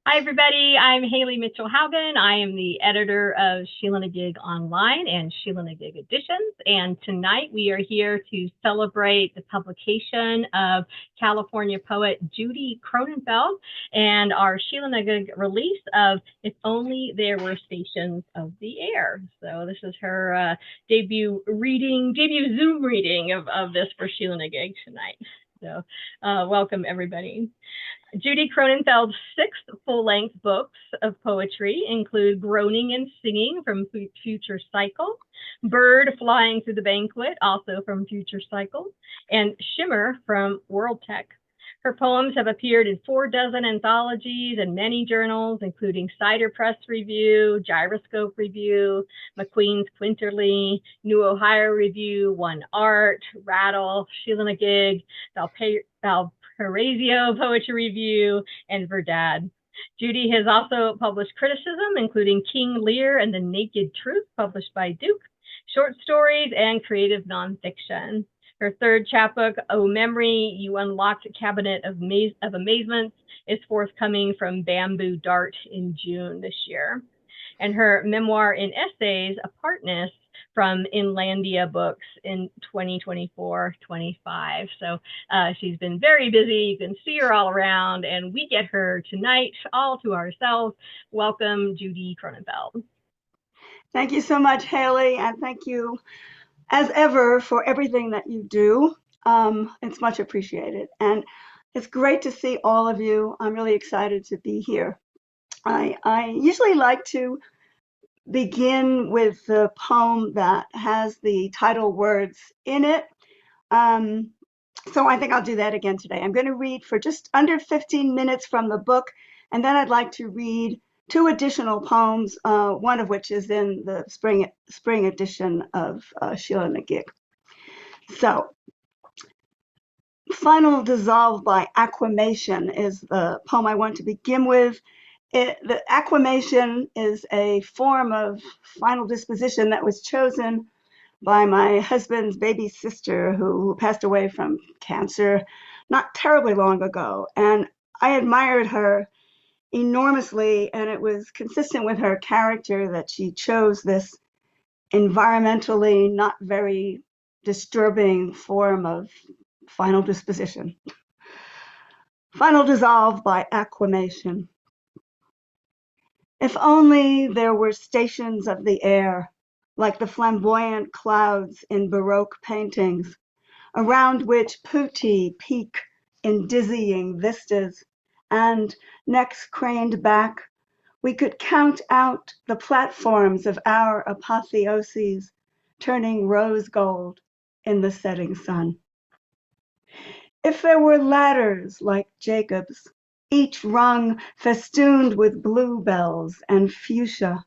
Hi, everybody. I'm Haley Mitchell-Haugen. I am the editor of Sheila-Na-Gig Online and Sheila-Na-Gig Editions. And tonight we are here to celebrate the publication of California poet Judy Kronenfeld and our Sheila-Na-Gig release of If Only There Were Stations of the Air. So this is her debut Zoom reading of this for Sheila-Na-Gig tonight. So welcome, everybody. Judy Kronenfeld's six full-length books of poetry include Groaning and Singing from Future Cycle, Bird Flying Through the Banquet, also from Future Cycle, and Shimmer from World Tech. Her poems have appeared in 4 anthologies and many journals, including Cider Press Review, Gyroscope Review, McQueen's Quinterly, New Ohio Review, One Art, Rattle, Sheila-Na-Gig, Valparaiso Poetry Review, and Verdad. Judy has also published criticism, including King Lear and the Naked Truth, published by Duke, short stories, and creative nonfiction. Her third chapbook, Oh Memory, You Unlocked a Cabinet of Amazements, is forthcoming from Bamboo Dart in June this year. And her memoir in essays, Apartness, from Inlandia Books in 2024-25. So she's been very busy. You can see her all around, and we get her tonight all to ourselves. Welcome, Judy Kronenfeld. Thank you so much, Haley, and thank you as ever for everything that you do. It's much appreciated, and it's great to see all of you. I'm really excited to be here. I usually like to begin with the poem that has the title words in it. So I think I'll do that again today. I'm going to read for just under 15 minutes from the book, and then I'd like to read 2 additional poems, one of which is in the spring edition of Sheila-Na-Gig. So, Final Dissolve by Aquamation is the poem I want to begin with. The aquamation is a form of final disposition that was chosen by my husband's baby sister who passed away from cancer not terribly long ago. And I admired her enormously, and it was consistent with her character that she chose this environmentally not very disturbing form of final disposition. Final Dissolve by Aquamation. If only there were stations of the air, like the flamboyant clouds in Baroque paintings, around which putti peak in dizzying vistas, and, necks craned back, we could count out the platforms of our apotheoses turning rose gold in the setting sun. If there were ladders like Jacob's, each rung festooned with bluebells and fuchsia,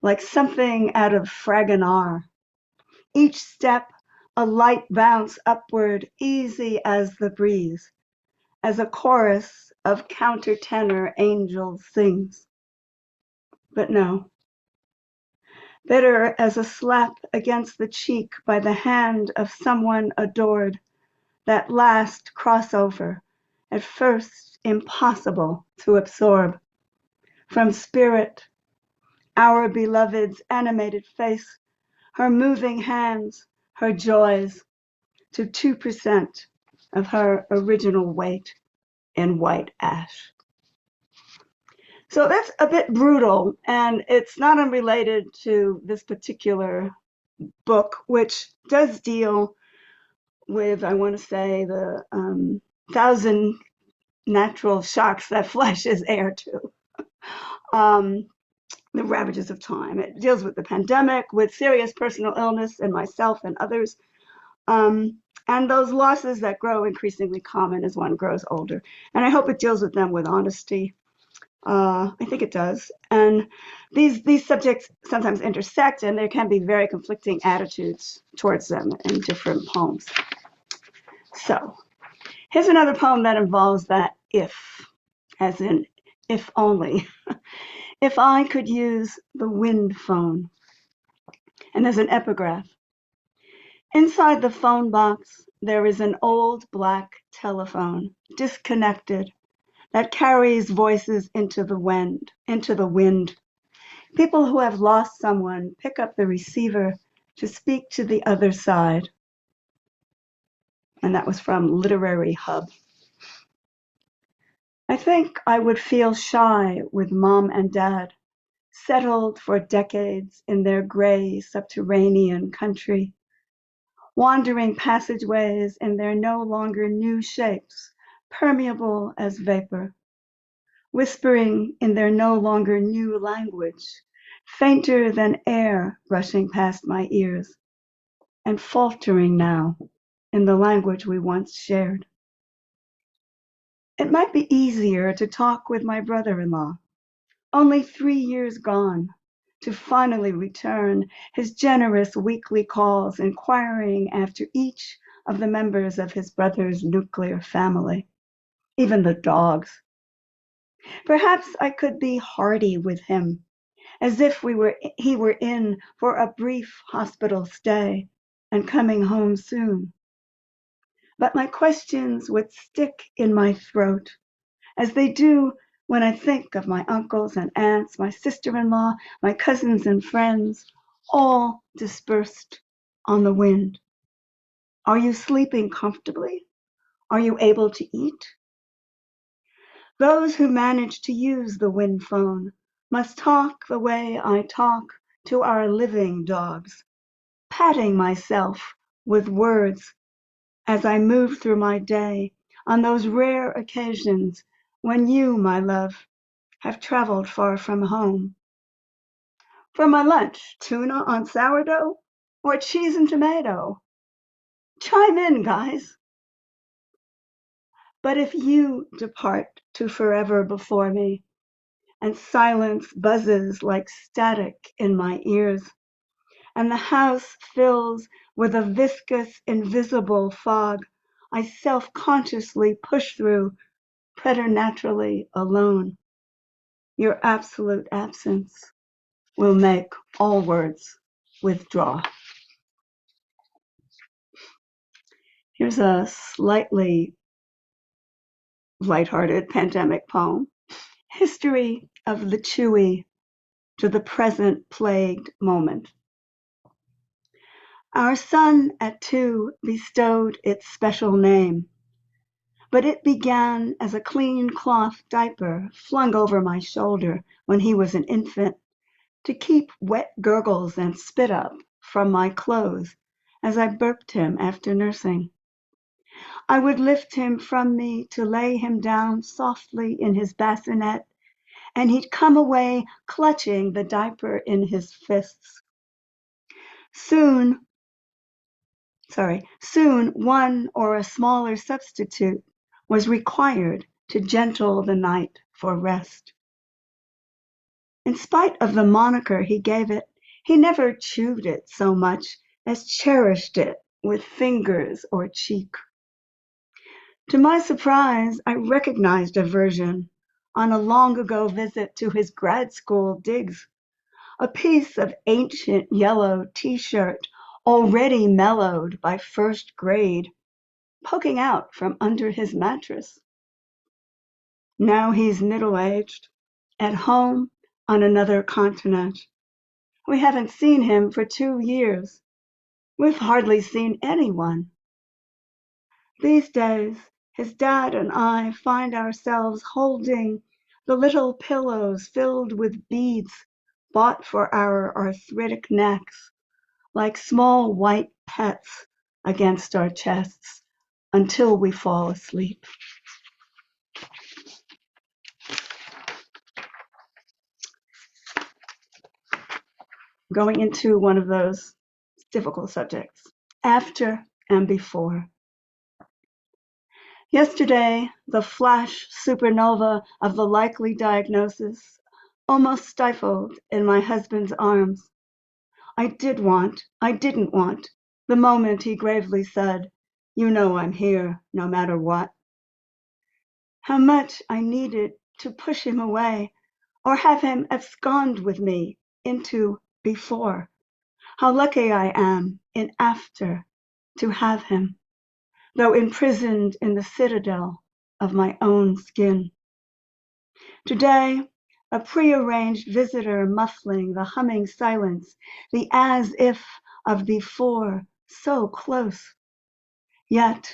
like something out of Fragonard, each step a light bounce upward, easy as the breeze, as a chorus of countertenor angels sings. But no, bitter as a slap against the cheek by the hand of someone adored, that last crossover, at first impossible to absorb. From spirit, our beloved's animated face, her moving hands, her joys, to 2% of her original weight in white ash. So that's a bit brutal, and it's not unrelated to this particular book, which does deal with, I want to say, the 1,000 natural shocks that flesh is heir to. The ravages of time. It deals with the pandemic, with serious personal illness in myself and others, and those losses that grow increasingly common as one grows older. And I hope it deals with them with honesty. I think it does. And these subjects sometimes intersect, and there can be very conflicting attitudes towards them in different poems. So here's another poem that involves that if, as in if only. If I could use the wind phone. And there's an epigraph. Inside the phone box, there is an old black telephone, disconnected, that carries voices into the wind. People who have lost someone pick up the receiver to speak to the other side. And that was from Literary Hub. I think I would feel shy with Mom and Dad, settled for decades in their gray subterranean country, wandering passageways in their no longer new shapes, permeable as vapor, whispering in their no longer new language, fainter than air rushing past my ears, and faltering now in the language we once shared. It might be easier to talk with my brother-in-law, only 3 years gone, to finally return his generous weekly calls inquiring after each of the members of his brother's nuclear family, even the dogs. Perhaps I could be hearty with him, as if he were in for a brief hospital stay and coming home soon. But my questions would stick in my throat, as they do when I think of my uncles and aunts, my sister-in-law, my cousins and friends, all dispersed on the wind. Are you sleeping comfortably? Are you able to eat? Those who manage to use the wind phone must talk the way I talk to our living dogs, patting myself with words as I move through my day on those rare occasions when you, my love, have traveled far from home. For my lunch, tuna on sourdough or cheese and tomato? Chime in, guys. But if you depart to forever before me, and silence buzzes like static in my ears, and the house fills with a viscous, invisible fog I self-consciously push through preternaturally alone, your absolute absence will make all words withdraw. Here's a slightly lighthearted pandemic poem. History of the Chewy to the present plagued moment. Our son at 2 bestowed its special name, but it began as a clean cloth diaper flung over my shoulder when he was an infant to keep wet gurgles and spit up from my clothes as I burped him after nursing. I would lift him from me to lay him down softly in his bassinet, and he'd come away clutching the diaper in his fists. Soon, one or a smaller substitute was required to gentle the night for rest. In spite of the moniker he gave it, he never chewed it so much as cherished it with fingers or cheek. To my surprise, I recognized a version on a long-ago visit to his grad school digs, a piece of ancient yellow t-shirt already mellowed by first grade, poking out from under his mattress. Now he's middle-aged, at home on another continent. We haven't seen him for 2 years. We've hardly seen anyone. These days, his dad and I find ourselves holding the little pillows filled with beads bought for our arthritic necks, like small white pets against our chests until we fall asleep. Going into one of those difficult subjects, after and before. Yesterday, the flash supernova of the likely diagnosis almost stifled in my husband's arms. I didn't want, the moment he gravely said, "You know I'm here, no matter what." How much I needed to push him away or have him abscond with me into before. How lucky I am in after to have him, though imprisoned in the citadel of my own skin. Today, a prearranged visitor muffling the humming silence, the as if of the four so close. Yet,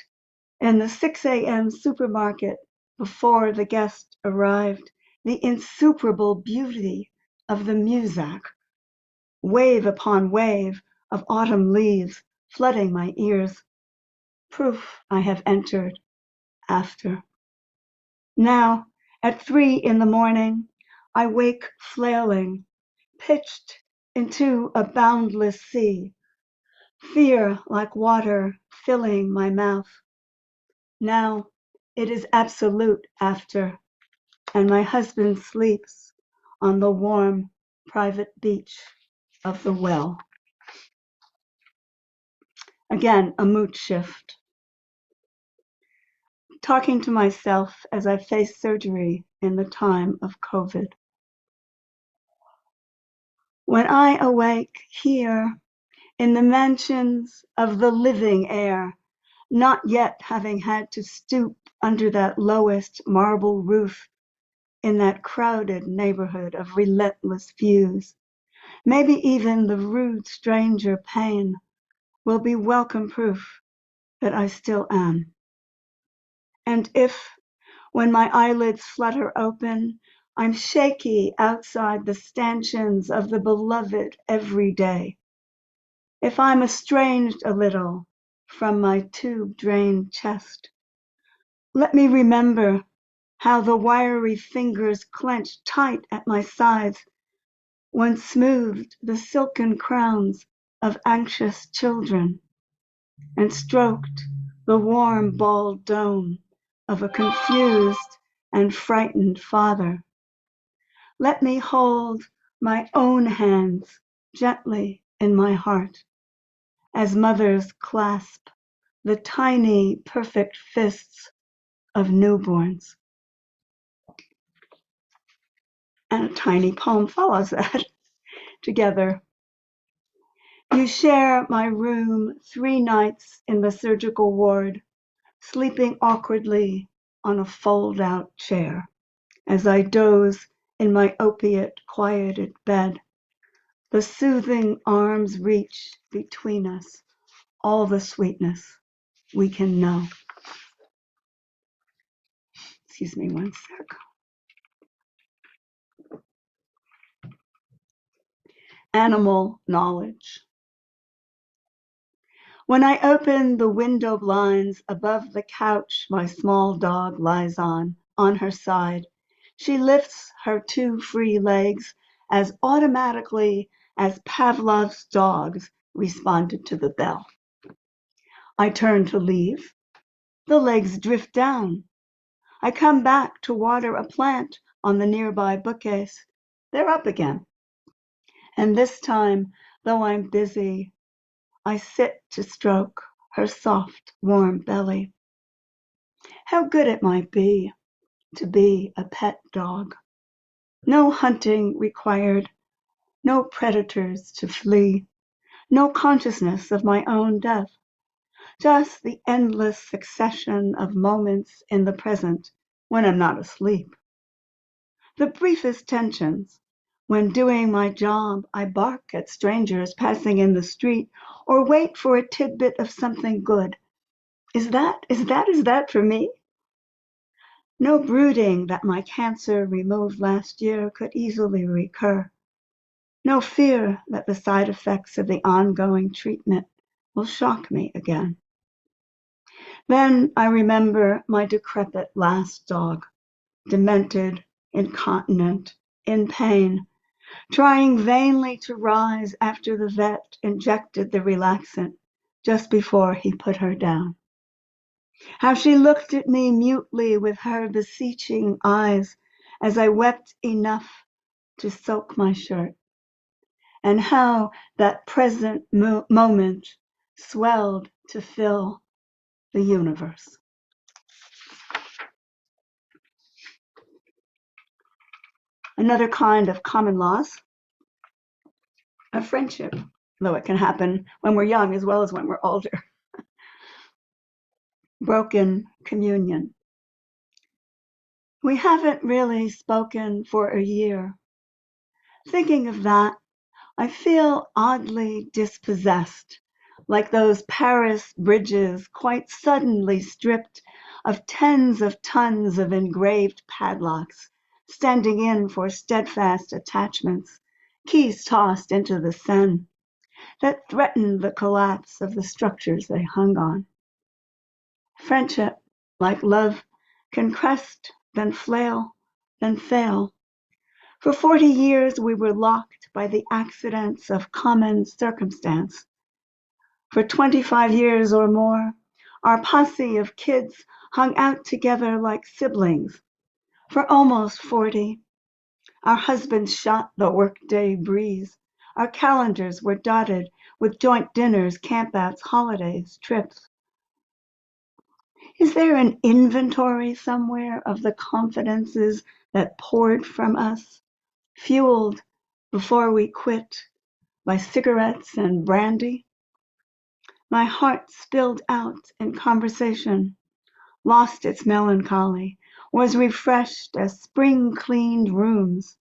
in the 6 a.m. supermarket, before the guest arrived, the insuperable beauty of the muzak, wave upon wave of autumn leaves flooding my ears. Proof I have entered after. Now, at 3 in the morning, I wake flailing, pitched into a boundless sea, fear like water filling my mouth. Now it is absolute after, and my husband sleeps on the warm private beach of the well. Again, a mood shift. Talking to myself as I face surgery in the time of COVID. When I awake here in the mansions of the living air, not yet having had to stoop under that lowest marble roof in that crowded neighborhood of relentless views, maybe even the rude stranger pain will be welcome proof that I still am. And if, when my eyelids flutter open, I'm shaky outside the stanchions of the beloved every day, if I'm estranged a little from my tube-drained chest, let me remember how the wiry fingers clenched tight at my sides once smoothed the silken crowns of anxious children and stroked the warm bald dome of a confused and frightened father. Let me hold my own hands gently in my heart as mothers clasp the tiny, perfect fists of newborns. And a tiny poem follows that. Together. You share my room 3 nights in the surgical ward, sleeping awkwardly on a fold-out chair as I doze in my opiate-quieted bed. The soothing arms reach between us all the sweetness we can know. Excuse me one sec. Animal knowledge. When I open the window blinds above the couch my small dog lies on her side, she lifts her 2 free legs as automatically as Pavlov's dogs responded to the bell. I turn to leave. The legs drift down. I come back to water a plant on the nearby bookcase. They're up again. And this time, though I'm busy, I sit to stroke her soft, warm belly. How good it might be to be a pet dog. No hunting required, no predators to flee, no consciousness of my own death, just the endless succession of moments in the present when I'm not asleep. The briefest tensions, when doing my job, I bark at strangers passing in the street or wait for a tidbit of something good. Is that for me? No brooding that my cancer removed last year could easily recur. No fear that the side effects of the ongoing treatment will shock me again. Then I remember my decrepit last dog, demented, incontinent, in pain, trying vainly to rise after the vet injected the relaxant just before he put her down. How she looked at me mutely with her beseeching eyes as I wept enough to soak my shirt, and how that present moment swelled to fill the universe. Another kind of common loss, a friendship, though it can happen when we're young as well as when we're older. Broken communion. We haven't really spoken for a year. Thinking of that, I feel oddly dispossessed, like those Paris bridges quite suddenly stripped of tens of tons of engraved padlocks, standing in for steadfast attachments, keys tossed into the Seine, that threatened the collapse of the structures they hung on. Friendship, like love, can crest, then flail, then fail. For 40 years we were locked by the accidents of common circumstance. For 25 years or more, our posse of kids hung out together like siblings. For almost 40, our husbands shot the workday breeze. Our calendars were dotted with joint dinners, campouts, holidays, trips. Is there an inventory somewhere of the confidences that poured from us, fueled before we quit by cigarettes and brandy? My heart spilled out in conversation, lost its melancholy, was refreshed as spring-cleaned rooms,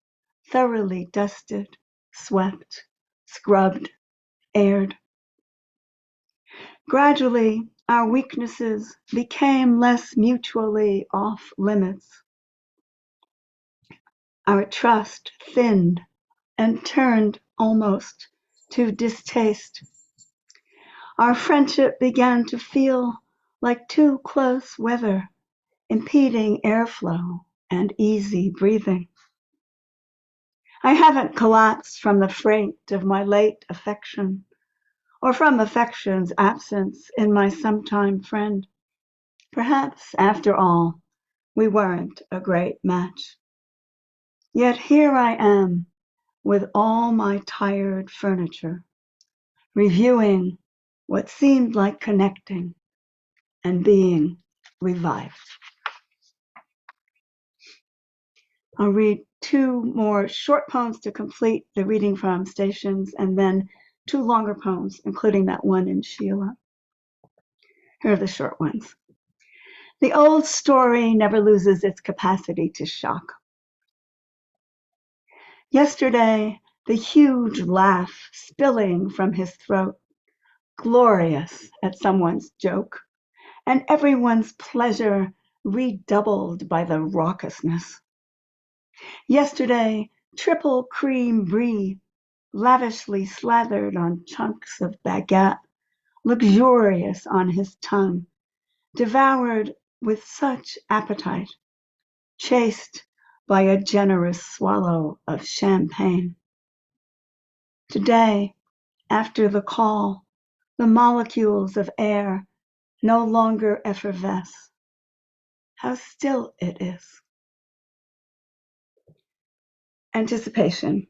thoroughly dusted, swept, scrubbed, aired. Gradually, our weaknesses became less mutually off limits. Our trust thinned and turned almost to distaste. Our friendship began to feel like too close weather, impeding airflow and easy breathing. I haven't collapsed from the freight of my late affection, or from affection's absence in my sometime friend. Perhaps, after all, we weren't a great match. Yet here I am, with all my tired furniture, reviewing what seemed like connecting and being revived. I'll read 2 more short poems to complete the reading from Stations, and then 2 longer poems, including that one in Sheila. Here are the short ones. The old story never loses its capacity to shock. Yesterday, the huge laugh spilling from his throat, glorious at someone's joke, and everyone's pleasure redoubled by the raucousness. Yesterday, triple cream brie, lavishly slathered on chunks of baguette, luxurious on his tongue, devoured with such appetite, chased by a generous swallow of champagne. Today, after the call, the molecules of air no longer effervesce. How still it is. Anticipation.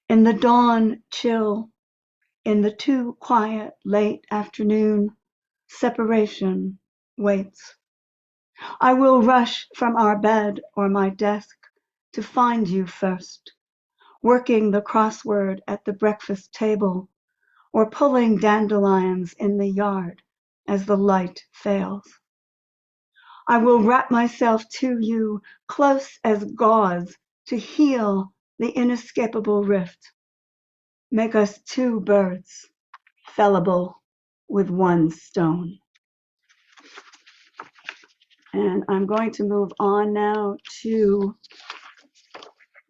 In the dawn chill, in the too quiet late afternoon, separation waits. I will rush from our bed or my desk to find you first, working the crossword at the breakfast table or pulling dandelions in the yard as the light fails. I will wrap myself to you close as gauze to heal the inescapable rift. Make us 2 birds, fellable with 1 stone. And I'm going to move on now to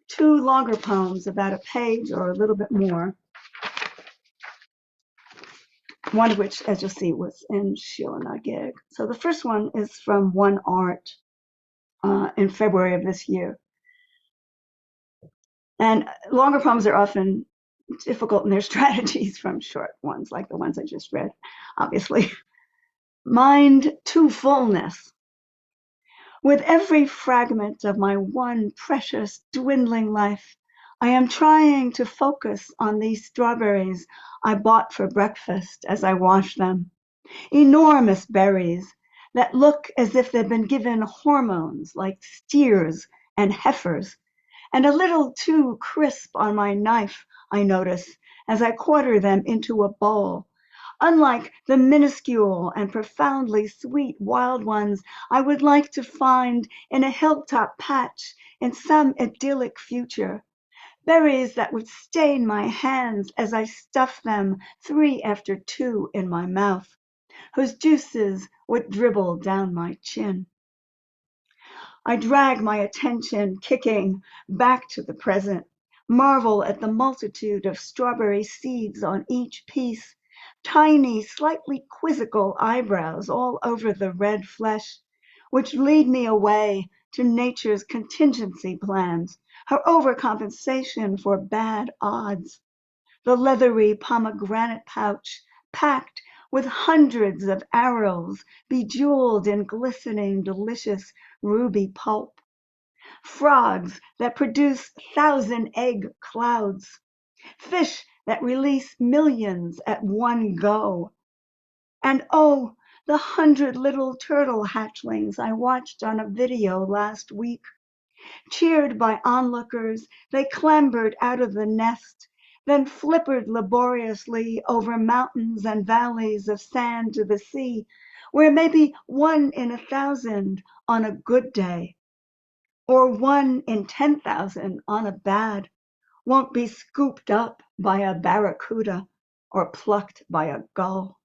2 longer poems, about a page or a little bit more. One of which, as you'll see, was in Sheila-Na-Gig. So the first one is from One Art in February of this year. And longer poems are often difficult in their strategies from short ones, like the ones I just read, obviously. Mind to fullness. With every fragment of my one precious dwindling life, I am trying to focus on these strawberries I bought for breakfast as I wash them. Enormous berries that look as if they've been given hormones like steers and heifers, and a little too crisp on my knife, I notice, as I quarter them into a bowl. Unlike the minuscule and profoundly sweet wild ones I would like to find in a hilltop patch in some idyllic future. Berries that would stain my hands as I stuff them 3 after 2 in my mouth, whose juices would dribble down my chin. I drag my attention, kicking, back to the present, marvel at the multitude of strawberry seeds on each piece, tiny, slightly quizzical eyebrows all over the red flesh, which lead me away to nature's contingency plans, her overcompensation for bad odds. The leathery pomegranate pouch packed with hundreds of arrows bejeweled in glistening, delicious ruby pulp. Frogs that produce 1,000-egg clouds. Fish that release millions at one go. And oh, the 100 little turtle hatchlings I watched on a video last week. Cheered by onlookers, they clambered out of the nest, then flippered laboriously over mountains and valleys of sand to the sea, where maybe 1 in 1,000 on a good day, or 1 in 10,000 on a bad, won't be scooped up by a barracuda or plucked by a gull.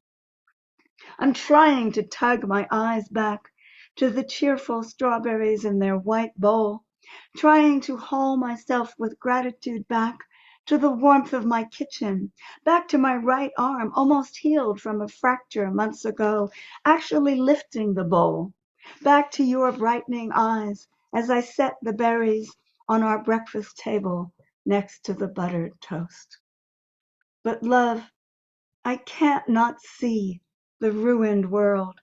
I'm trying to tug my eyes back to the cheerful strawberries in their white bowl, trying to haul myself with gratitude back to the warmth of my kitchen, back to my right arm, almost healed from a fracture months ago, actually lifting the bowl, back to your brightening eyes as I set the berries on our breakfast table next to the buttered toast. But love, I can't not see the ruined world,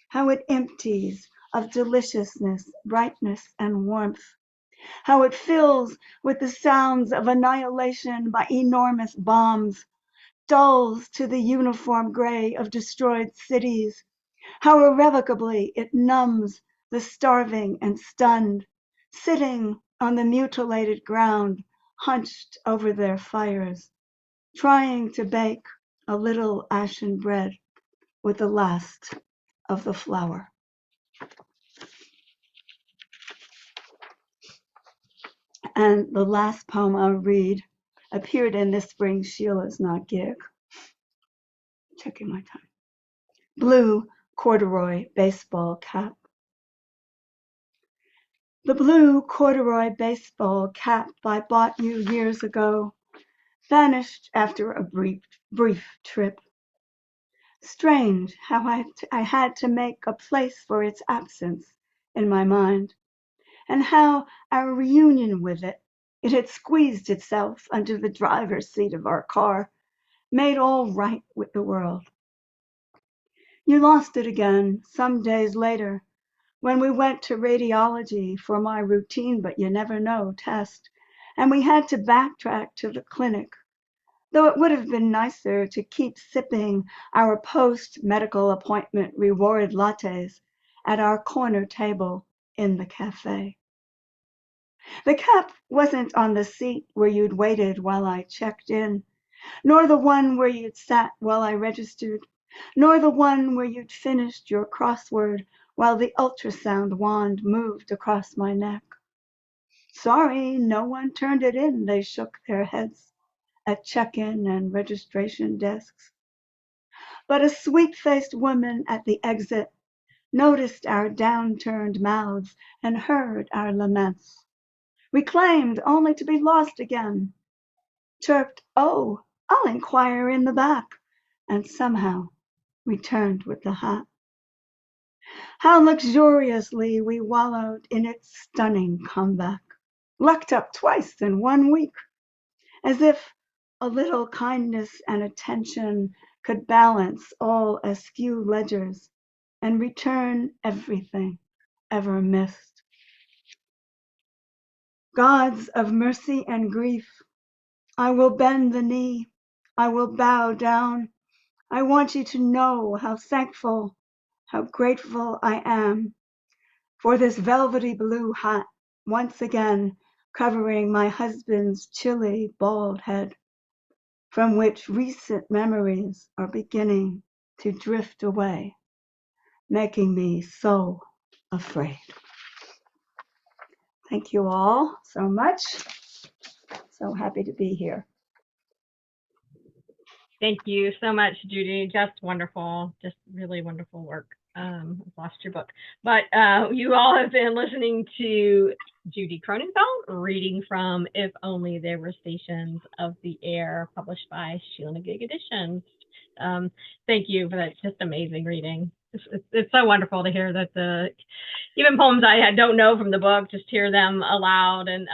how it empties of deliciousness, brightness, and warmth, how it fills with the sounds of annihilation by enormous bombs, dulls to the uniform gray of destroyed cities, how irrevocably it numbs the starving and stunned, sitting on the mutilated ground, hunched over their fires, trying to bake a little ashen bread with the last of the flour. And the last poem I'll read appeared in this spring's Sheila-Na-Gig. Checking my time. Blue corduroy baseball cap. The blue corduroy baseball cap I bought you years ago vanished after a brief trip. Strange how I had to make a place for its absence in my mind, and how our reunion with it had squeezed itself under the driver's seat of our car, made all right with the world. You lost it again some days later when we went to radiology for my routine but you never know test, and we had to backtrack to the clinic, though it would have been nicer to keep sipping our post-medical appointment reward lattes at our corner table in the cafe. The cap wasn't on the seat where you'd waited while I checked in, nor the one where you'd sat while I registered, nor the one where you'd finished your crossword while the ultrasound wand moved across my neck. Sorry, no one turned it in, they shook their heads at check-in and registration desks. But a sweet-faced woman at the exit noticed our downturned mouths and heard our laments. Reclaimed only to be lost again. Chirped, "Oh, I'll inquire in the back," and somehow returned with the hat. How luxuriously we wallowed in its stunning comeback. Lucked up twice in 1 week, as if a little kindness and attention could balance all askew ledgers and return everything ever missed. Gods of mercy and grief, I will bend the knee, I will bow down. I want you to know how thankful, how grateful I am for this velvety blue hat once again covering my husband's chilly bald head, from which recent memories are beginning to drift away, making me so afraid. Thank you all so much. So happy to be here. Thank you so much, Judy. Just wonderful, just really wonderful work. I've lost your book, but you all have been listening to Judy Kronenfeld reading from If Only There Were Stations of the Air, published by Sheila-Na-Gig Editions. Thank you for that just amazing reading. It's so wonderful to hear that even poems I don't know from the book, just hear them aloud, and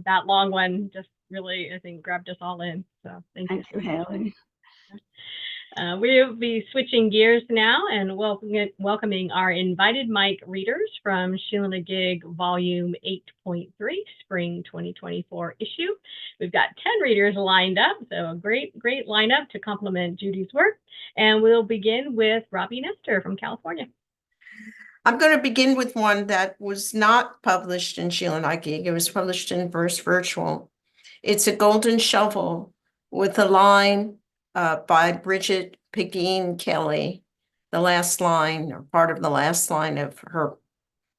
that long one just really, I think, grabbed us all in. So thank you, Haley. We'll be switching gears now and welcoming our invited mic readers from Sheila-Na-Gig Volume 8.3, Spring 2024 issue. We've got 10 readers lined up, so a great lineup to complement Judy's work. And we'll begin with Robbi from California. I'm going to begin with one that was not published in Sheila-Na-Gig. It was published in Verse Virtual. It's A Golden Shovel with a line by Bridget Pegeen Kelly, the last line, or part of the last line of her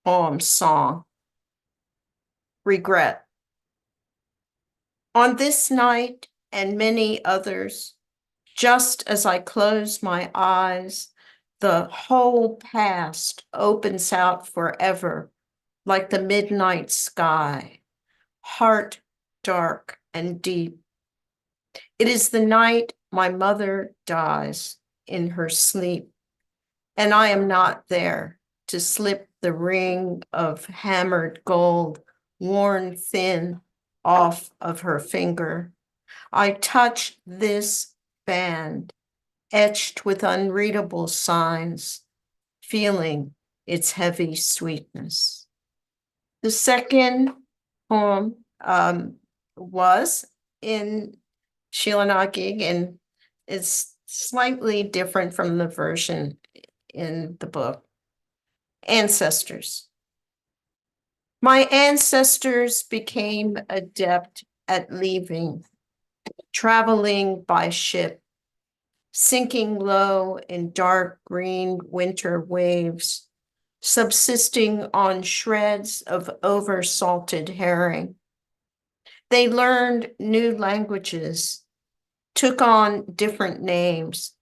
poem Song. Regret. On this night and many others, just as I close my eyes, the whole past opens out forever, like the midnight sky, heart dark and deep. It is the night my mother dies in her sleep, and I am not there to slip the ring of hammered gold, worn thin, off of her finger. I touch this band, etched with unreadable signs, feeling its heavy sweetness. The second poem was in Sheila-Na-Gig, and it's slightly different from the version in the book. Ancestors. My ancestors became adept at leaving, traveling by ship, sinking low in dark green winter waves, subsisting on shreds of over-salted herring. They learned new languages, took on different names,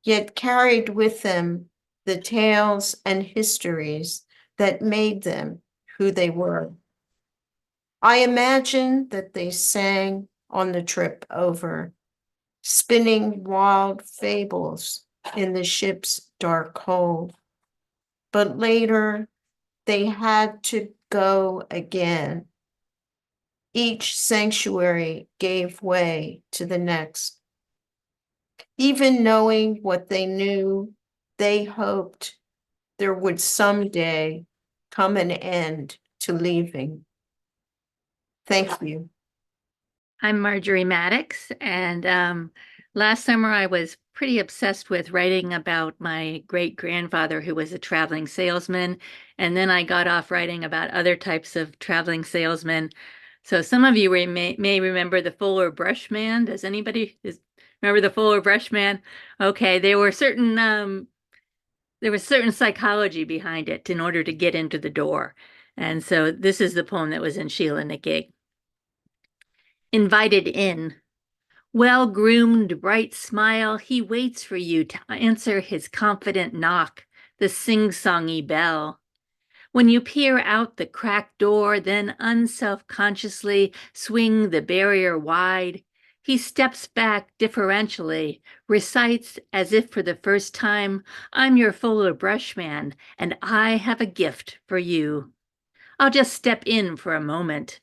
yet carried with them the tales and histories that made them who they were. I imagine that they sang on the trip over, spinning wild fables in the ship's dark hold. But later, they had to go again. Each sanctuary gave way to the next. Even knowing what they knew, they hoped there would someday come an end to leaving. Thank you. I'm Marjorie Maddox, and last summer I was pretty obsessed with writing about my great-grandfather who was a traveling salesman, and then I got off writing about other types of traveling salesmen. So some of you may remember the Fuller Brush Man. Does anybody remember the Fuller Brush Man? Okay, there was certain psychology behind it in order to get into the door. And so this is the poem that was in Sheila-Na-Gig. Invited in. Well-groomed, bright smile, he waits for you to answer his confident knock, the sing-songy bell. When you peer out the cracked door, then unself-consciously swing the barrier wide, he steps back deferentially, recites as if for the first time, I'm your Fuller Brush Man, and I have a gift for you. I'll just step in for a moment.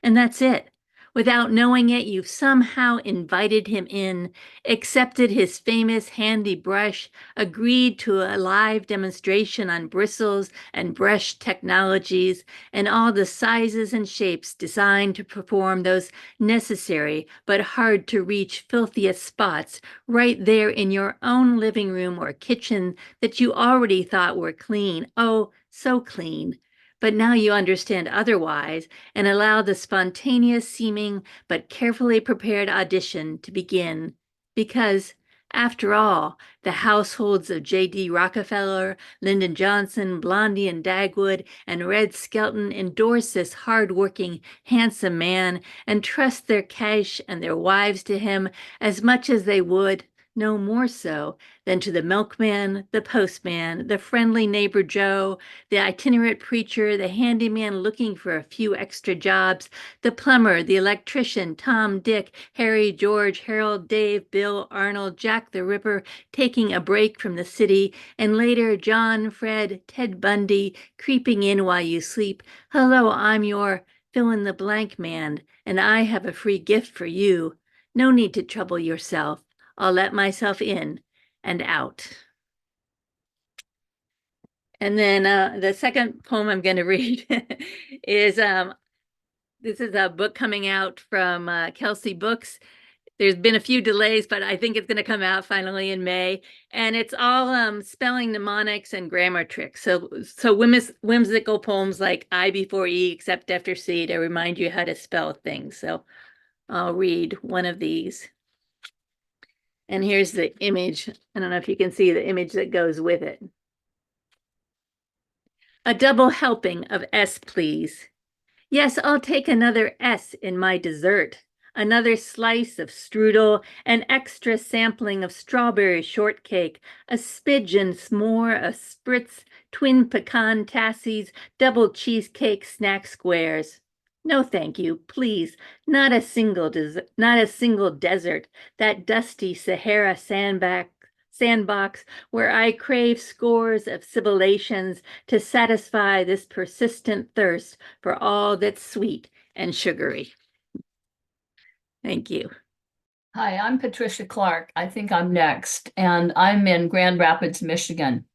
And that's it. Without knowing it, you've somehow invited him in, accepted his famous handy brush, agreed to a live demonstration on bristles and brush technologies, and all the sizes and shapes designed to perform those necessary but hard to reach filthiest spots right there in your own living room or kitchen that you already thought were clean, oh, so clean. but now you understand otherwise and allow the spontaneous seeming but carefully prepared audition to begin. Because, after all, the households of J.D. Rockefeller, Lyndon Johnson, Blondie and Dagwood, and Red Skelton endorse this hard-working, handsome man and trust their cash and their wives to him as much as they would, no more so, than to the milkman, the postman, the friendly neighbor Joe, the itinerant preacher, the handyman looking for a few extra jobs, the plumber, the electrician, Tom, Dick, Harry, George, Harold, Dave, Bill, Arnold, Jack the Ripper, taking a break from the city, and later John, Fred, Ted Bundy, creeping in while you sleep. Hello, I'm your fill-in-the-blank man, and I have a free gift for you. No need to trouble yourself. I'll let myself in and out. And then the second poem I'm going to read is, this is a book coming out from Kelsey Books. There's been a few delays, but I think it's going to come out finally in May. And it's all spelling mnemonics and grammar tricks. So whimsical poems like I before E except after C to remind you how to spell things. So I'll read one of these. And here's the image. I don't know if you can see the image that goes with it. A double helping of S, please. Yes, I'll take another S in my dessert. Another slice of strudel, an extra sampling of strawberry shortcake, a smidgen more of spritz, twin pecan tassies, double cheesecake snack squares. No, thank you, please. Not a single desert, that dusty Sahara sandbox where I crave scores of sibilations to satisfy this persistent thirst for all that's sweet and sugary. Thank you. Hi, I'm Patricia Clark. I think I'm next, and I'm in Grand Rapids, Michigan.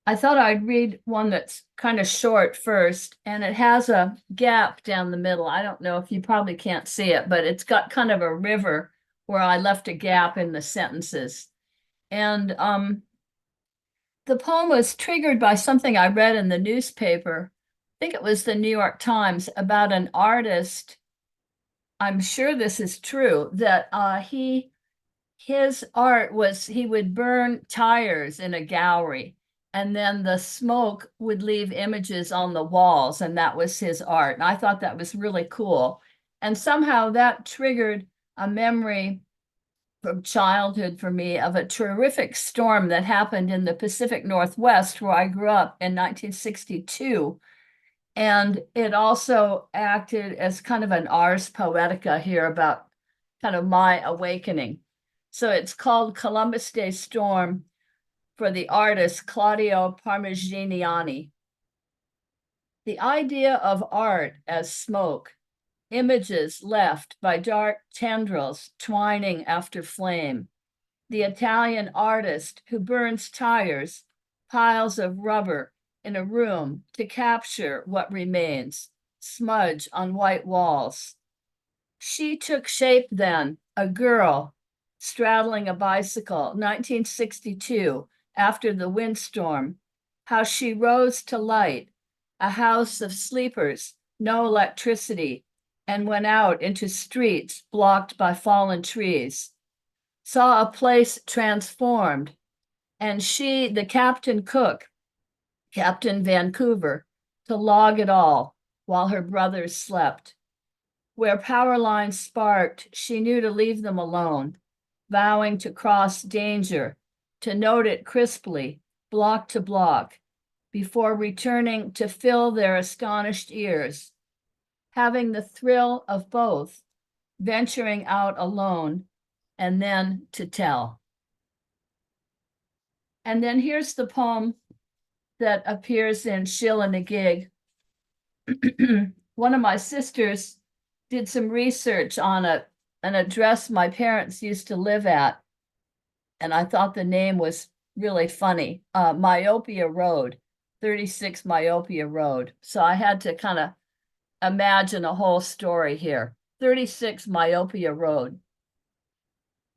I thought I'd read one that's kind of short first, and it has a gap down the middle. I don't know if you probably can't see it, but it's got kind of a river where I left a gap in the sentences. And the poem was triggered by something I read in the newspaper. I think it was the New York Times, about an artist. I'm sure this is true, that his art was, he would burn tires in a gallery, and then the smoke would leave images on the walls, and that was his art. And I thought that was really cool. And somehow that triggered a memory from childhood for me of a terrific storm that happened in the Pacific Northwest, where I grew up in 1962. And it also acted as kind of an ars poetica here about kind of my awakening. So it's called Columbus Day Storm for the artist Claudio Parmigiani. The idea of art as smoke, images left by dark tendrils twining after flame. The Italian artist who burns tires, piles of rubber in a room to capture what remains, smudge on white walls. She took shape then, a girl straddling a bicycle, 1962, after the windstorm. How she rose to light, a house of sleepers, no electricity, and went out into streets blocked by fallen trees. Saw a place transformed, and she, the captain cook, Captain Vancouver, to log it all while her brothers slept. Where power lines sparked, she knew to leave them alone, vowing to cross danger, to note it crisply, block to block, before returning to fill their astonished ears, having the thrill of both, venturing out alone, and then to tell. And then here's the poem that appears in Sheila-Na-Gig. One of my sisters did some research on an address my parents used to live at, and I thought the name was really funny. Myopia Road, 36 Myopia Road. So I had to kind of imagine a whole story here. 36 Myopia Road.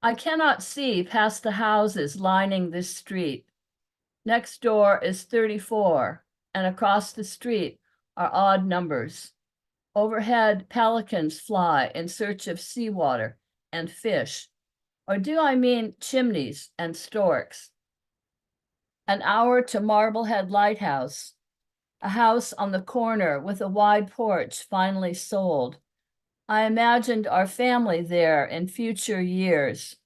I cannot see past the houses lining this street. Next door is 34, and across the street, are odd numbers. Overhead, pelicans fly in search of seawater and fish. Or do I mean chimneys and storks? An hour to Marblehead Lighthouse, a house on the corner with a wide porch finally sold. I imagined our family there in future years.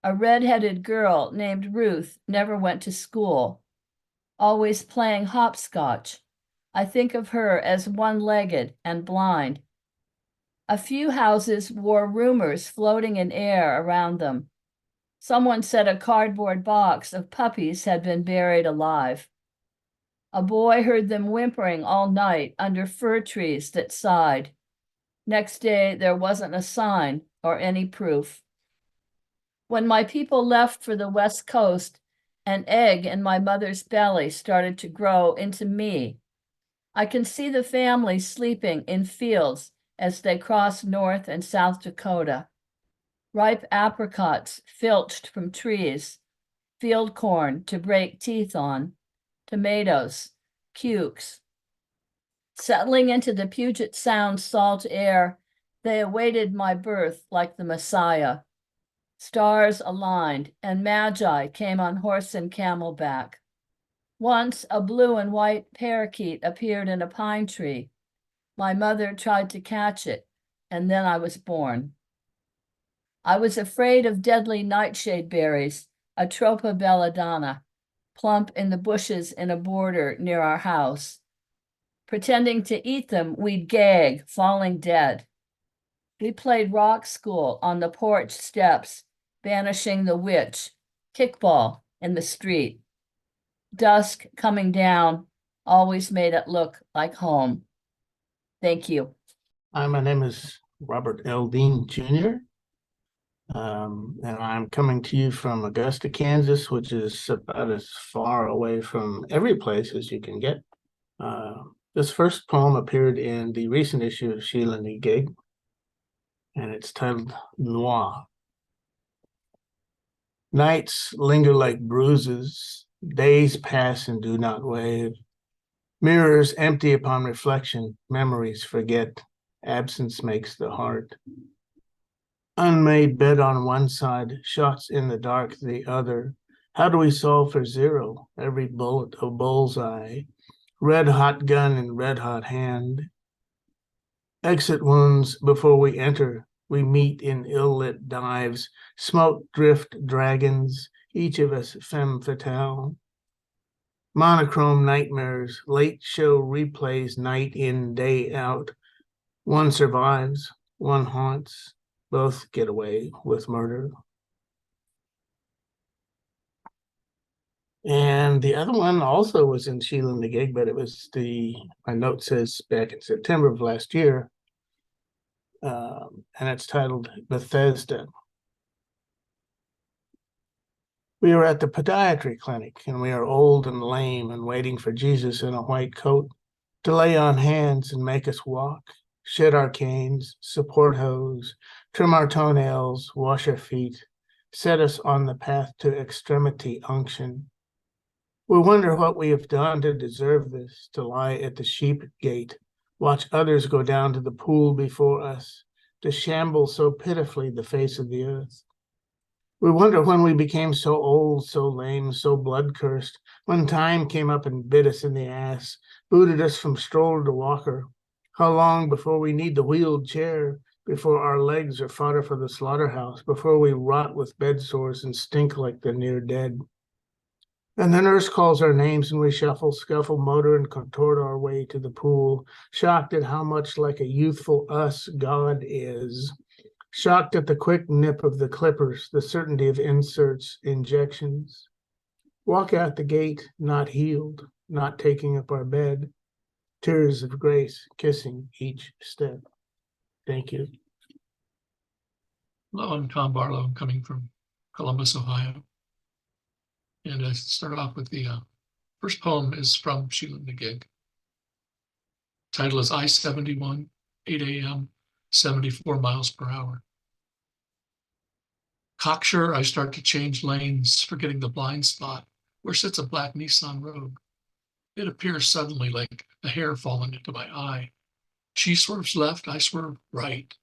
A red-headed girl named Ruth never went to school, always playing hopscotch. I think of her as one-legged and blind. A few houses wore rumors floating in air around them. Someone said a cardboard box of puppies had been buried alive. A boy heard them whimpering all night under fir trees that sighed. Next day, there wasn't a sign or any proof. When my people left for the West Coast, an egg in my mother's belly started to grow into me. I can see the family sleeping in fields as they cross North and South Dakota. Ripe apricots filched from trees, field corn to break teeth on, tomatoes, cukes. Settling into the Puget Sound salt air, they awaited my birth like the Messiah. Stars aligned, and magi came on horse and camelback. Once a blue and white parakeet appeared in a pine tree. My mother tried to catch it, and then I was born. I was afraid of deadly nightshade berries, Atropa belladonna, plump in the bushes in a border near our house. Pretending to eat them, we'd gag, falling dead. We played rock school on the porch steps, banishing the witch, kickball in the street. Dusk coming down always made it look like home. Thank you. Hi, my name is Robert L. Dean Jr. And I'm coming to you from Augusta, Kansas, which is about as far away from every place as you can get. This first poem appeared in the recent issue of Sheila-Na-Gig, and it's titled Noir. Nights linger like bruises, days pass and do not wave. Mirrors empty upon reflection, memories forget, absence makes the heart. Unmade bed on one side, shots in the dark the other. How do we solve for zero? Every bullet a bullseye. Red hot gun in red hot hand. Exit wounds before we enter. We meet in ill-lit dives. Smoke drift dragons, each of us femme fatale. Monochrome nightmares, late show replays night in, day out. One survives, one haunts. Both get away with murder. And the other one also was in Sheila-Na-Gig, but it was my note says back in September of last year. And it's titled Bethesda. We are at the podiatry clinic, and we are old and lame and waiting for Jesus in a white coat to lay on hands and make us walk, shed our canes, support hose, trim our toenails, wash our feet, set us on the path to extremity unction. We wonder what we have done to deserve this, to lie at the sheep gate, watch others go down to the pool before us, to shamble so pitifully the face of the earth. We wonder when we became so old, so lame, so blood-cursed, when time came up and bit us in the ass, booted us from stroller to walker. How long before we need the wheeled chair, before our legs are fodder for the slaughterhouse, before we rot with bed sores and stink like the near dead. And the nurse calls our names and we shuffle, scuffle, motor, and contort our way to the pool, shocked at how much like a youthful us God is. Shocked at the quick nip of the clippers, the certainty of inserts, injections. Walk out the gate, not healed, not taking up our bed. Tears of grace kissing each step. Thank you. Hello, I'm Tom Barlow. I'm coming from Columbus, Ohio. And I started off with the first poem is from Sheila-Na-Gig. Title is I-71, 8 a.m., 74 miles per hour. Cocksure, I start to change lanes, forgetting the blind spot where sits a black Nissan Rogue. It appears suddenly like a hair falling into my eye. She swerves left, I swerve right.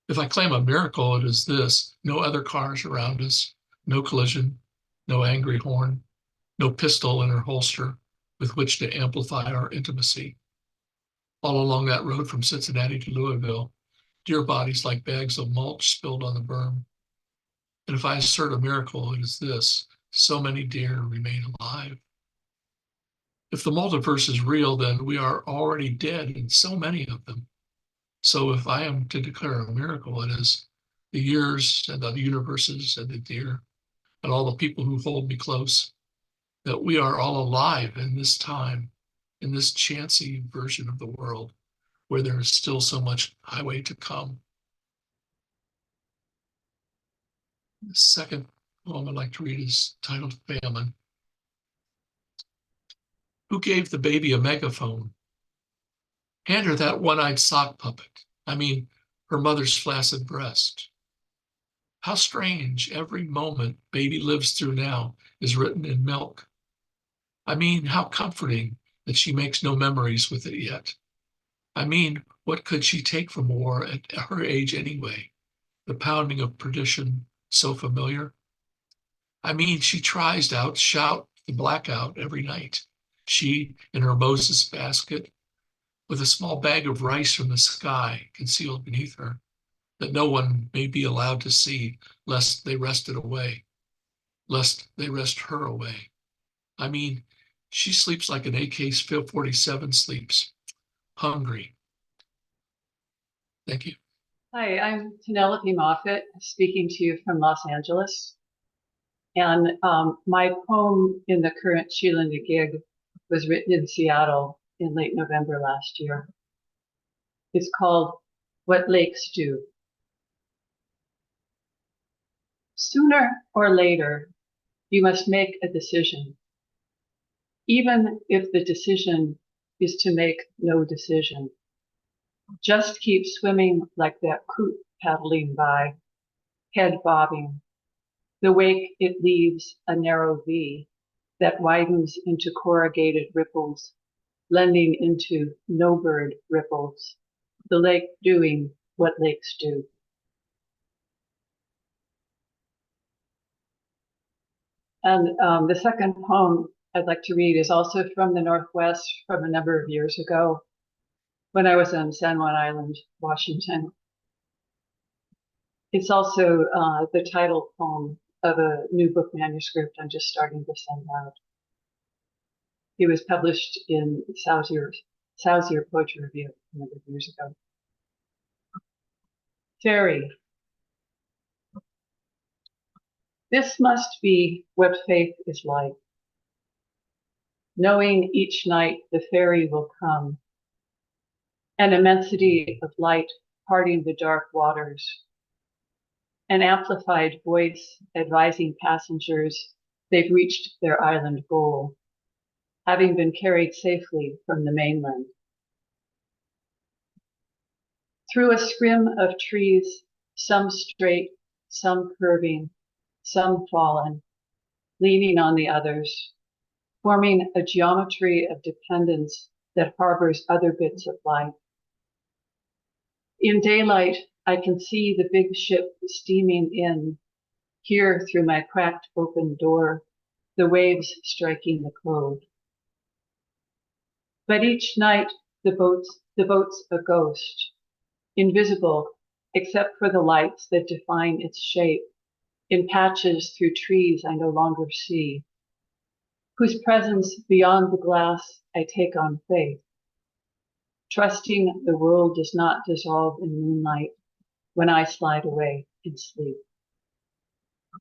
If I claim a miracle, it is this: no other cars around us, no collision, no angry horn, no pistol in her holster with which to amplify our intimacy. All along that road from Cincinnati to Louisville, dear bodies like bags of mulch spilled on the berm. And if I assert a miracle, it is this: so many deer remain alive. If the multiverse is real, then we are already dead in so many of them. So if I am to declare a miracle, it is the years and the universes and the deer and all the people who hold me close, that we are all alive in this time, in this chancy version of the world where there is still so much highway to come. The second poem I'd like to read is titled Famine. Who gave the baby a megaphone? Hand her that one-eyed sock puppet. I mean, her mother's flaccid breast. How strange every moment baby lives through now is written in milk. I mean, how comforting that she makes no memories with it yet. I mean, what could she take from war at her age anyway? The pounding of perdition so familiar. I mean, she tries to outshout the blackout every night. She in her Moses basket, with a small bag of rice from the sky concealed beneath her, that no one may be allowed to see, lest they wrest it away, lest they wrest her away. I mean, she sleeps like an AK-47 sleeps, hungry. Thank you. Hi, I'm Penelope Moffet, speaking to you from Los Angeles. And my poem in the current Sheila-Na-Gig was written in Seattle in late November last year. It's called What Lakes Do. Sooner or later, you must make a decision, even if the decision is to make no decision. Just keep swimming like that coot paddling by, head bobbing. The wake it leaves a narrow V that widens into corrugated ripples, blending into no-bird ripples, the lake doing what lakes do. And the second poem I'd like to read is also from the Northwest from a number of years ago when I was on San Juan Island, Washington. It's also the title poem of a new book manuscript I'm just starting to send out. It was published in Sausier Poetry Review a number of years ago. Fairy. This must be what faith is like. Knowing each night the fairy will come, an immensity of light parting the dark waters, an amplified voice advising passengers they've reached their island goal, having been carried safely from the mainland. Through a scrim of trees, some straight, some curving, some fallen, leaning on the others, forming a geometry of dependence that harbors other bits of light. In daylight, I can see the big ship steaming in, hear through my cracked open door, the waves striking the cove. But each night, the boat's a ghost, invisible except for the lights that define its shape, in patches through trees I no longer see, whose presence beyond the glass I take on faith, trusting the world does not dissolve in moonlight when I slide away in sleep.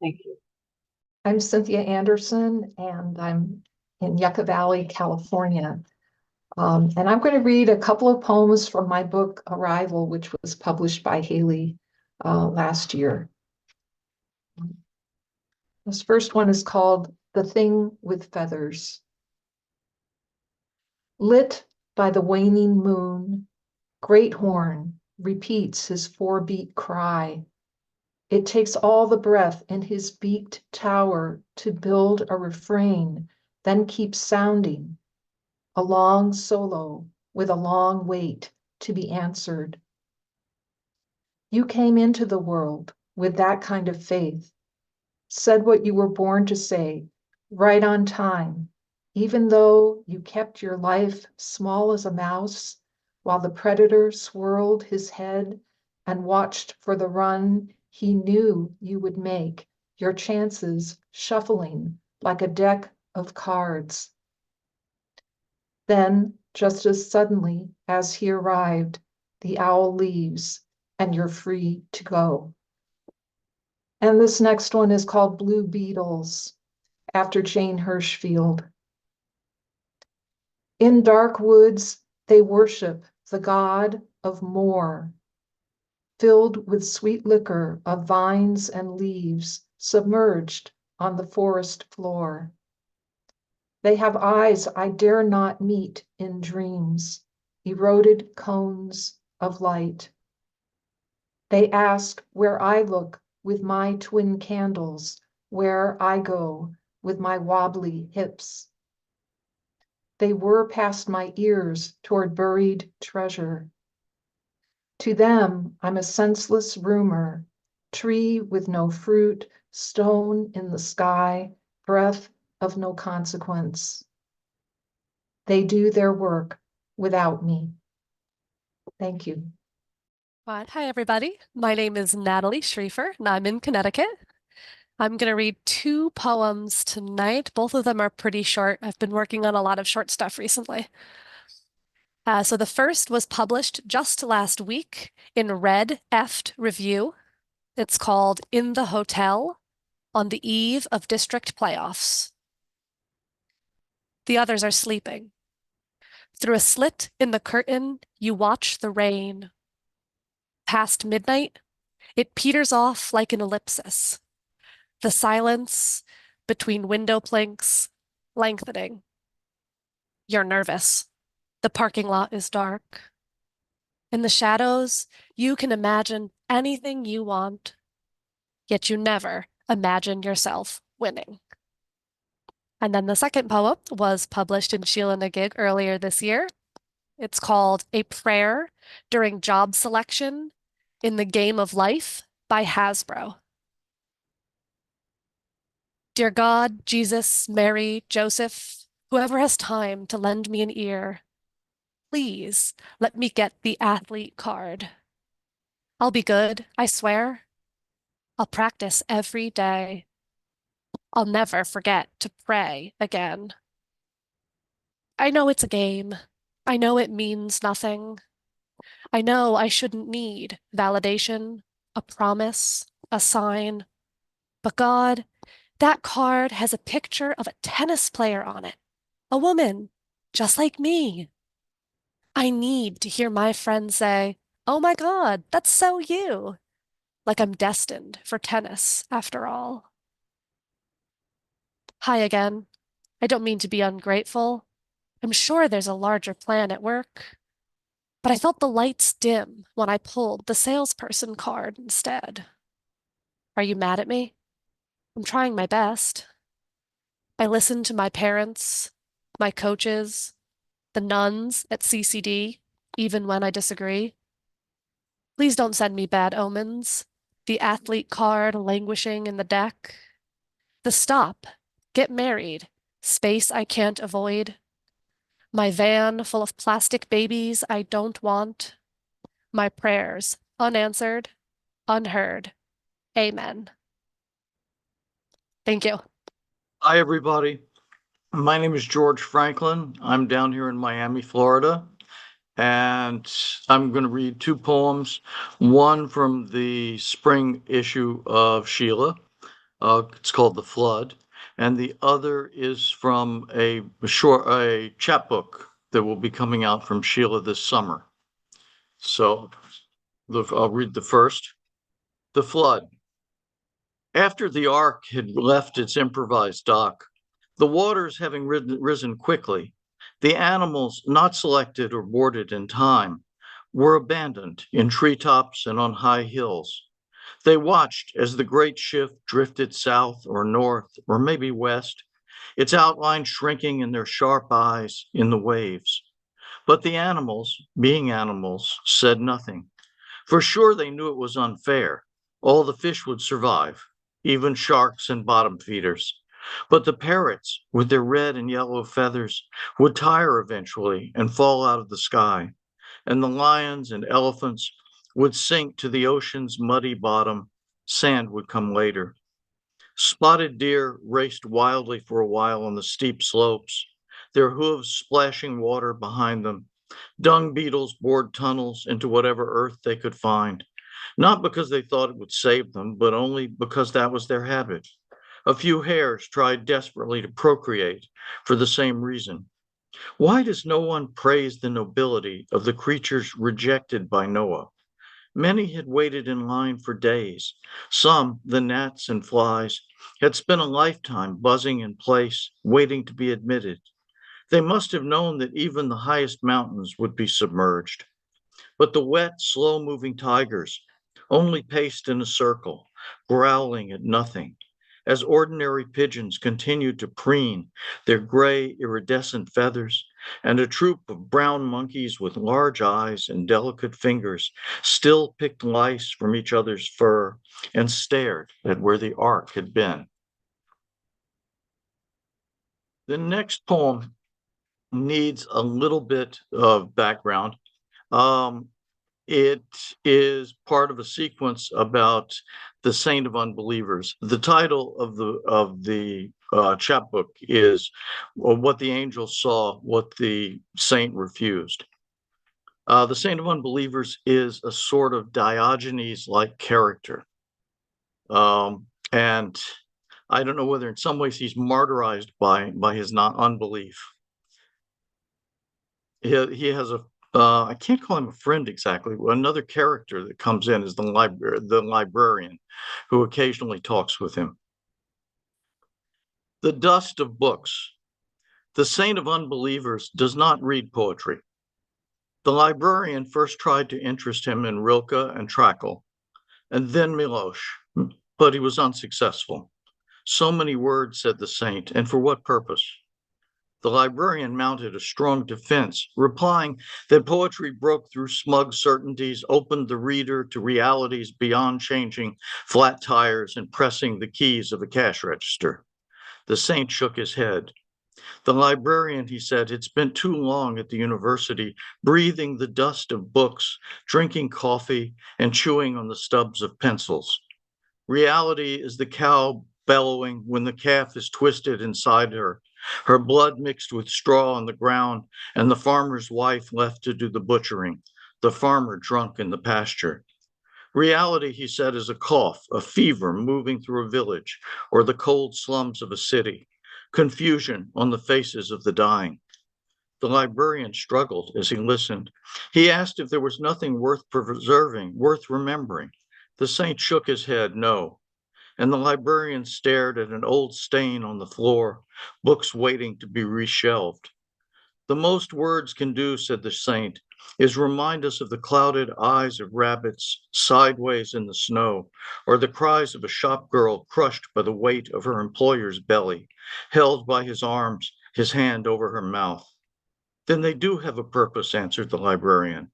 Thank you. I'm Cynthia Anderson, and I'm in Yucca Valley, California. And I'm going to read a couple of poems from my book, Arrival, which was published by Haley last year. This first one is called The Thing with Feathers. Lit by the waning moon, Great Horn repeats his four-beat cry. It takes all the breath in his beaked tower to build a refrain, then keeps sounding, a long solo with a long wait to be answered. You came into the world with that kind of faith, said what you were born to say, right on time, even though you kept your life small as a mouse while the predator swirled his head and watched for the run he knew you would make, your chances shuffling like a deck of cards. Then, just as suddenly as he arrived, the owl leaves and you're free to go. And this next one is called Blue Beetles, after Jane Hirschfield. In dark woods, they worship the god of more, filled with sweet liquor of vines and leaves submerged on the forest floor. They have eyes I dare not meet in dreams, eroded cones of light. They ask where I look with my twin candles, where I go with my wobbly hips. They whir past my ears toward buried treasure. To them, I'm a senseless rumor, tree with no fruit, stone in the sky, breath of no consequence. They do their work without me. Thank you. Hi, everybody. My name is Natalie Schriefer, and I'm in Connecticut. I'm going to read two poems tonight. Both of them are pretty short. I've been working on a lot of short stuff recently. So the first was published just last week in Red Effed Review. It's called In the Hotel on the Eve of District Playoffs. The others are sleeping. Through a slit in the curtain, you watch the rain. Past midnight, it peters off like an ellipsis. The silence between window planks lengthening. You're nervous. The parking lot is dark. In the shadows, you can imagine anything you want, yet you never imagine yourself winning. And then the second poem was published in Sheila-Na-Gig earlier this year. It's called A Prayer During Job Selection in the Game of Life by Hasbro. Dear God, Jesus, Mary, Joseph, whoever has time to lend me an ear, please let me get the athlete card. I'll be good, I swear. I'll practice every day. I'll never forget to pray again. I know it's a game. I know it means nothing. I know I shouldn't need validation, a promise, a sign. But God, that card has a picture of a tennis player on it, a woman, just like me. I need to hear my friends say, "Oh my God, that's so you," like I'm destined for tennis after all. Hi again. I don't mean to be ungrateful. I'm sure there's a larger plan at work. But I felt the lights dim when I pulled the salesperson card instead. Are you mad at me? I'm trying my best. I listen to my parents, my coaches, the nuns at CCD, even when I disagree. Please don't send me bad omens. The athlete card languishing in the deck. The stop, get married, space I can't avoid. My van full of plastic babies I don't want. My prayers unanswered, unheard. Amen. Thank you. Hi, everybody. My name is George Franklin. I'm down here in Miami, Florida, and I'm going to read two poems, one from the spring issue of Sheila. It's called The Flood, and the other is from a chapbook that will be coming out from Sheila this summer. So I'll read the first. The Flood. After the ark had left its improvised dock, the waters having risen quickly, the animals not selected or boarded in time were abandoned in treetops and on high hills. They watched as the great ship drifted south or north or maybe west, its outline shrinking in their sharp eyes in the waves. But the animals, being animals, said nothing. For sure they knew it was unfair. All the fish would survive, even sharks and bottom feeders. But the parrots, with their red and yellow feathers, would tire eventually and fall out of the sky. And the lions and elephants would sink to the ocean's muddy bottom. Sand would come later. Spotted deer raced wildly for a while on the steep slopes, their hooves splashing water behind them. Dung beetles bored tunnels into whatever earth they could find, not because they thought it would save them, but only because that was their habit. A few hares tried desperately to procreate for the same reason. Why does no one praise the nobility of the creatures rejected by Noah? Many had waited in line for days. Some, the gnats and flies, had spent a lifetime buzzing in place, waiting to be admitted. They must have known that even the highest mountains would be submerged. But the wet, slow-moving tigers only paced in a circle, growling at nothing, as ordinary pigeons continued to preen their gray, iridescent feathers, and a troop of brown monkeys with large eyes and delicate fingers still picked lice from each other's fur and stared at where the ark had been. The next poem needs a little bit of background. It is part of a sequence about the Saint of Unbelievers. The title of the chapbook is What the Angel Saw, What the Saint Refused. The Saint of Unbelievers is a sort of Diogenes-like character. And I don't know whether in some ways he's martyrized by his unbelief. He has a I can't call him a friend exactly. Another character that comes in is the librarian, who occasionally talks with him. The dust of books. The Saint of Unbelievers does not read poetry. The librarian first tried to interest him in Rilke and Trakl, and then Milosz, but he was unsuccessful. So many words, said the saint, and for what purpose? The librarian mounted a strong defense, replying that poetry broke through smug certainties, opened the reader to realities beyond changing flat tires and pressing the keys of a cash register. The saint shook his head. The librarian, he said, had spent too long at the university, breathing the dust of books, drinking coffee, and chewing on the stubs of pencils. Reality is the cow bellowing when the calf is twisted inside her, her blood mixed with straw on the ground, and the farmer's wife left to do the butchering, the farmer drunk in the pasture. Reality, he said, is a cough, a fever moving through a village, or the cold slums of a city, confusion on the faces of the dying. The librarian struggled as he listened. He asked if there was nothing worth preserving, worth remembering. The saint shook his head, no. And the librarian stared at an old stain on the floor, books waiting to be reshelved. The most words can do, said the saint, is remind us of the clouded eyes of rabbits sideways in the snow, or the cries of a shop girl crushed by the weight of her employer's belly, held by his arms, his hand over her mouth. Then they do have a purpose, answered the librarian.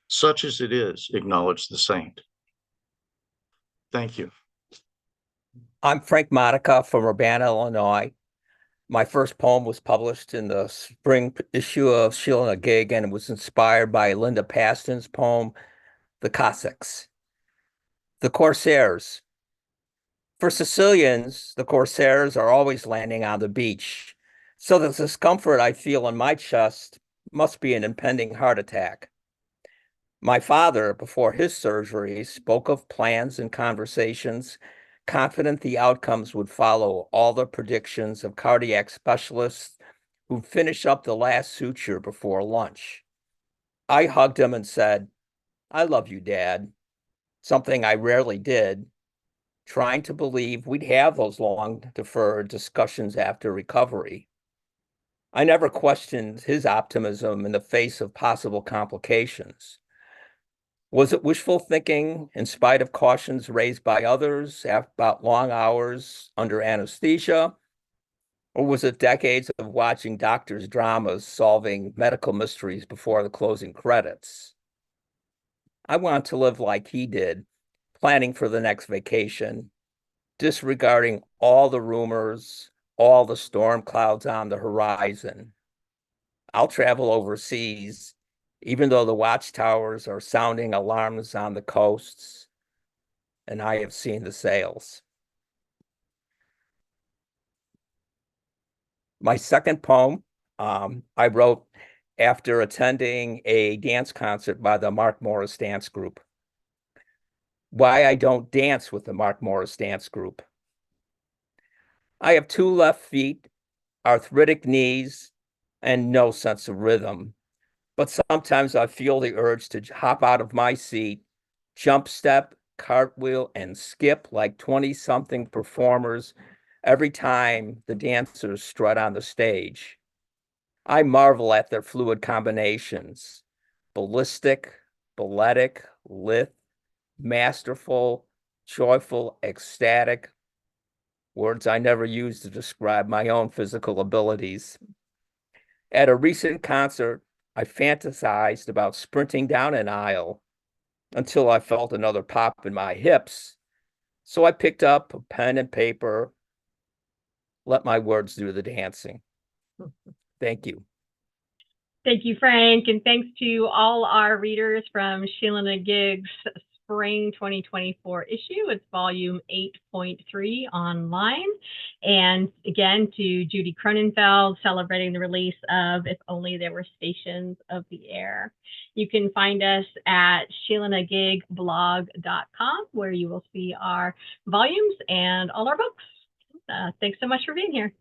Such as it is, acknowledged the saint. Thank you. I'm Frank Modica from Urbana, Illinois. My first poem was published in the spring issue of Sheila-Na-Gig, and it was inspired by Linda Paston's poem, The Cossacks. The Corsairs. For Sicilians, the Corsairs are always landing on the beach, so the discomfort I feel in my chest must be an impending heart attack. My father, before his surgery, spoke of plans and conversations, confident the outcomes would follow all the predictions of cardiac specialists who'd finish up the last suture before lunch. I hugged him and said, I love you, Dad, something I rarely did, trying to believe we'd have those long-deferred discussions after recovery. I never questioned his optimism in the face of possible complications. Was it wishful thinking, in spite of cautions raised by others about long hours under anesthesia? Or was it decades of watching doctors' dramas solving medical mysteries before the closing credits? I want to live like he did, planning for the next vacation, disregarding all the rumors, all the storm clouds on the horizon. I'll travel overseas, even though the watchtowers are sounding alarms on the coasts, and I have seen the sails. My second poem, I wrote after attending a dance concert by the Mark Morris Dance Group. Why I don't dance with the Mark Morris Dance Group. I have 2 left feet, arthritic knees, and no sense of rhythm. But sometimes I feel the urge to hop out of my seat, jump step, cartwheel, and skip like 20-something performers every time the dancers strut on the stage. I marvel at their fluid combinations: ballistic, balletic, lithe, masterful, joyful, ecstatic, words I never use to describe my own physical abilities. At a recent concert, I fantasized about sprinting down an aisle until I felt another pop in my hips. So I picked up a pen and paper, let my words do the dancing. Thank you. Thank you, Frank, and thanks to all our readers from Sheila-Na-Gig's Spring 2024 issue. It's volume 8.3 online. And again, to Judy Kronenfeld, celebrating the release of If Only There Were Stations of the Air. You can find us at Sheila-Na-Gig-blog.com, where you will see our volumes and all our books. Thanks so much for being here.